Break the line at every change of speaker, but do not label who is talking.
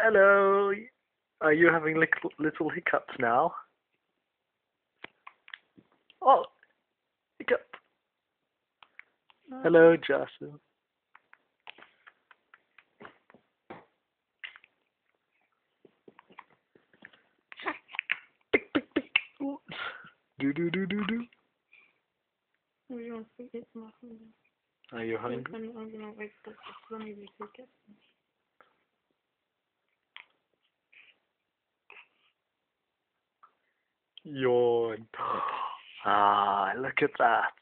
Hello. Are you having little hiccups now? Oh, hiccup. Hello, Jassim. Pick, pick, pick. Ooh. Do do do do do.
Will you want to eat more?
Are you hungry?
I'm gonna wait for some of you to get.
Yawn. Ah, look at that.